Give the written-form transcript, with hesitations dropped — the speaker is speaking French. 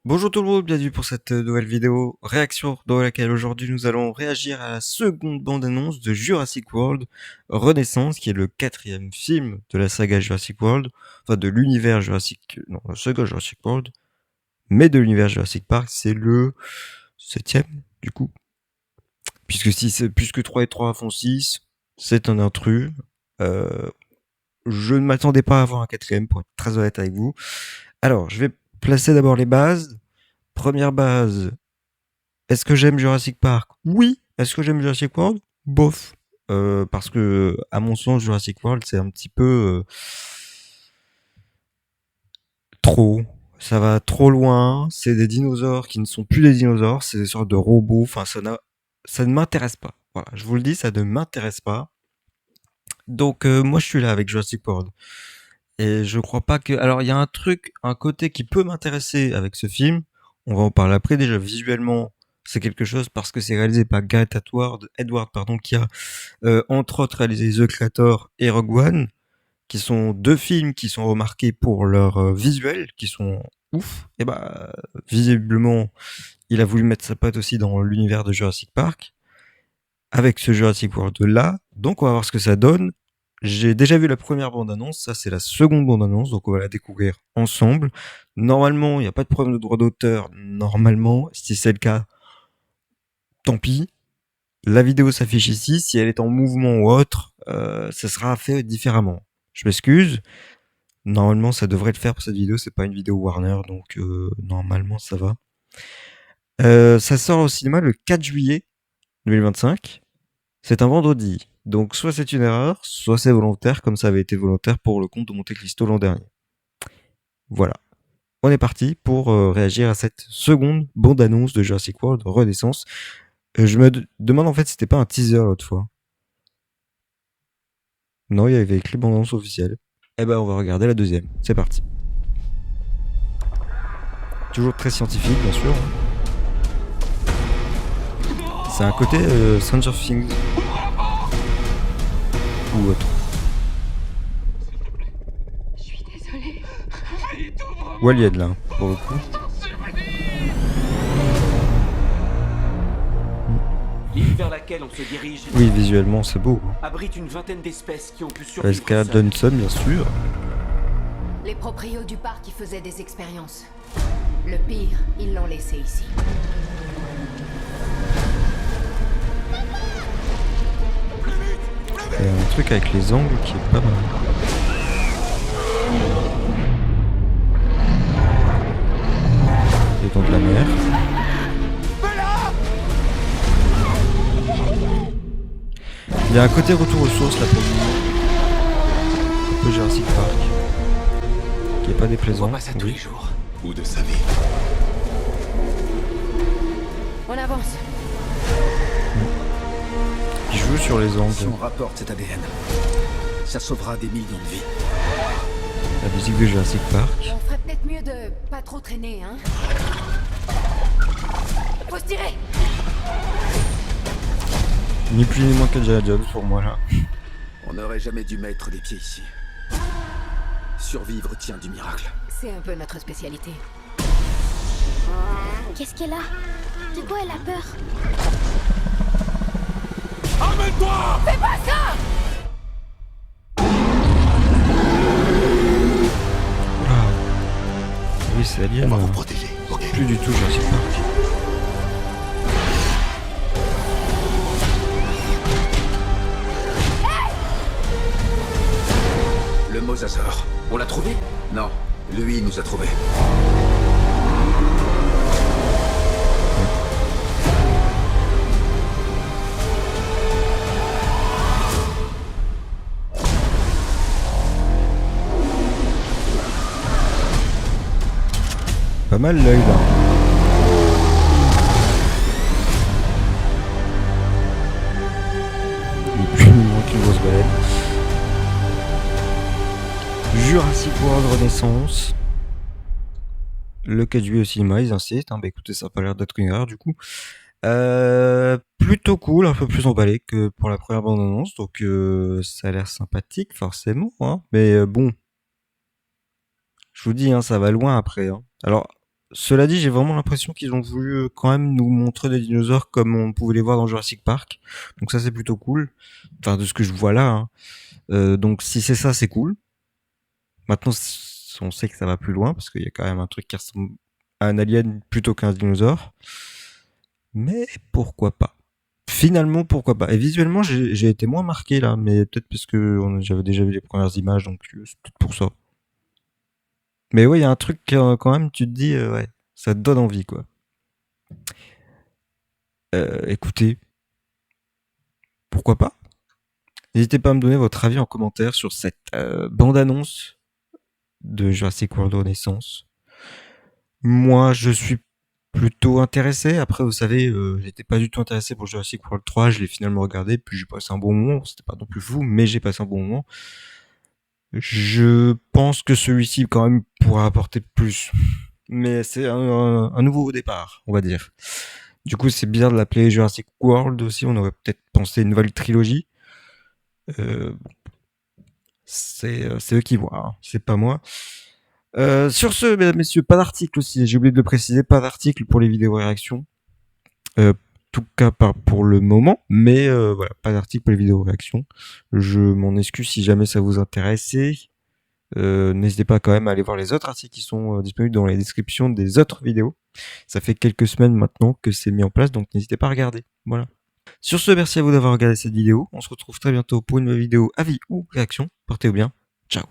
Bonjour tout le monde, bienvenue pour cette nouvelle vidéo réaction dans laquelle aujourd'hui nous allons réagir à la seconde bande-annonce de Jurassic World Renaissance, qui est le quatrième film de la saga Jurassic World, enfin de l'univers Jurassic, non, la saga Jurassic World, mais de l'univers Jurassic Park, c'est le septième du coup, puisque si c'est plus que 3 et 3 font 6, c'est un intrus. Euh, je ne m'attendais pas à avoir un quatrième, pour être très honnête avec vous. Alors, je vais placer d'abord les bases. Première base, est-ce que j'aime Jurassic Park? Oui. Est-ce que j'aime Jurassic World? Bof. Parce que, à mon sens, Jurassic World, c'est un petit peu trop. Ça va trop loin. C'est des dinosaures qui ne sont plus des dinosaures. C'est des sortes de robots. Enfin, ça ne m'intéresse pas. Voilà, je vous le dis, ça ne m'intéresse pas. Donc, moi, je suis là avec Jurassic World. Et je crois pas que. Alors, il y a un truc, un côté qui peut m'intéresser avec ce film. On va en parler après. Déjà, visuellement, c'est quelque chose parce que c'est réalisé par Gareth Edward, pardon, qui a entre autres réalisé The Creator et Rogue One, qui sont deux films qui sont remarqués pour leur visuel, qui sont ouf. Et bah, visiblement, il a voulu mettre sa patte aussi dans l'univers de Jurassic Park avec ce Jurassic World là. Donc, on va voir ce que ça donne. J'ai déjà vu la première bande-annonce, ça c'est la seconde bande-annonce, donc on va la découvrir ensemble. Normalement, il n'y a pas de problème de droit d'auteur, normalement. Si c'est le cas, tant pis. La vidéo s'affiche ici, si elle est en mouvement ou autre, ça sera fait différemment. Je m'excuse, normalement ça devrait le faire pour cette vidéo, c'est pas une vidéo Warner, donc normalement ça va. Ça sort au cinéma le 4 juillet 2025. C'est un vendredi. Donc soit c'est une erreur, soit c'est volontaire, comme ça avait été volontaire pour le compte de Monte Cristo l'an dernier. Voilà. On est parti pour réagir à cette seconde bande-annonce de Jurassic World Renaissance. Je me demande en fait si c'était pas un teaser l'autre fois. Non, il y avait écrit bande-annonce officielle. Eh ben on va regarder la deuxième. C'est parti. Toujours très scientifique bien sûr. C'est un côté Stranger Things ou autre. Je suis désolée. Ou Alien là, pour le coup. L'île vers laquelle on se dirige Oui, visuellement c'est beau. abrite une vingtaine d'espèces qui ont pu La survivre Scarlett seules. Johansson bien sûr. Les proprios du parc y faisaient des expériences. Le pire, ils l'ont laissé ici. Il y a un truc avec les angles qui est pas mal. Les dents de la mer. Il y a un côté retour aux sources là pour nous. Un peu Jurassic Park. Qui est pas On déplaisant. voit pas ça tous Oui. les jours. Ou de sa vie. On avance. Qui joue sur les Si angles. on rapporte cet ADN, ça sauvera des millions de vies. La musique de Jurassic Park. On ferait peut-être mieux de pas trop traîner, hein. Faut se tirer. Ni plus ni moins qu'Indiana Jones pour moi là. On n'aurait jamais dû mettre les pieds ici. Survivre tient du miracle. C'est un peu notre spécialité. Qu'est-ce qu'elle a? De quoi elle a peur? Oula. Oui, c'est Alien. On va vous protéger, ok? Plus du tout Jurassic Park. Le mosasaure. On l'a trouvé? Non, lui nous a trouvés. Pas mal l'œil là. Ni plus ni moins qu'une grosse baleine. Jurassic World Renaissance. Le 4 juillet au cinéma, ils insistent. Bah écoutez, ça a pas l'air d'être une erreur du coup. Plutôt cool, un peu plus emballé que pour la première bande-annonce, donc ça a l'air sympathique forcément, hein. Mais bon, je vous dis, hein, ça va loin après. Hein. Alors, Cela dit, j'ai vraiment l'impression qu'ils ont voulu quand même nous montrer des dinosaures comme on pouvait les voir dans Jurassic Park. Donc ça, c'est plutôt cool. Enfin, de ce que je vois là, hein. Donc si c'est ça, c'est cool. Maintenant, on sait que ça va plus loin parce qu'il y a quand même un truc qui ressemble à un alien plutôt qu'un dinosaure. Mais pourquoi pas? Finalement, pourquoi pas? Et visuellement, j'ai été moins marqué là, mais peut-être parce que j'avais déjà vu les premières images, donc c'est peut-être pour ça. Mais ouais, il y a un truc quand même, tu te dis, ouais, ça te donne envie, quoi. Écoutez, pourquoi pas? N'hésitez pas à me donner votre avis en commentaire sur cette bande-annonce de Jurassic World Renaissance. Moi, je suis plutôt intéressé. Après, vous savez, j'étais pas du tout intéressé pour Jurassic World 3. Je l'ai finalement regardé, puis j'ai passé un bon moment. C'était pas non plus fou, mais j'ai passé un bon moment. Je pense que celui-ci, quand même, pourra apporter plus. Mais c'est un nouveau départ, on va dire. Du coup, c'est bizarre de l'appeler Jurassic World aussi. On aurait peut-être pensé une nouvelle trilogie. Bon, c'est eux qui voient, hein. C'est pas moi. Sur ce, mesdames, messieurs, pas d'article aussi. J'ai oublié de le préciser, pas d'article pour les vidéos réactions. Tout cas pas pour le moment, mais voilà, pas d'article pour les vidéos réactions. Je m'en excuse si jamais ça vous intéressait. N'hésitez pas quand même à aller voir les autres articles qui sont disponibles dans les descriptions des autres vidéos. Ça fait quelques semaines maintenant que c'est mis en place, donc n'hésitez pas à regarder. Voilà. Sur ce, merci à vous d'avoir regardé cette vidéo. On se retrouve très bientôt pour une nouvelle vidéo avis ou réaction. Portez-vous bien. Ciao.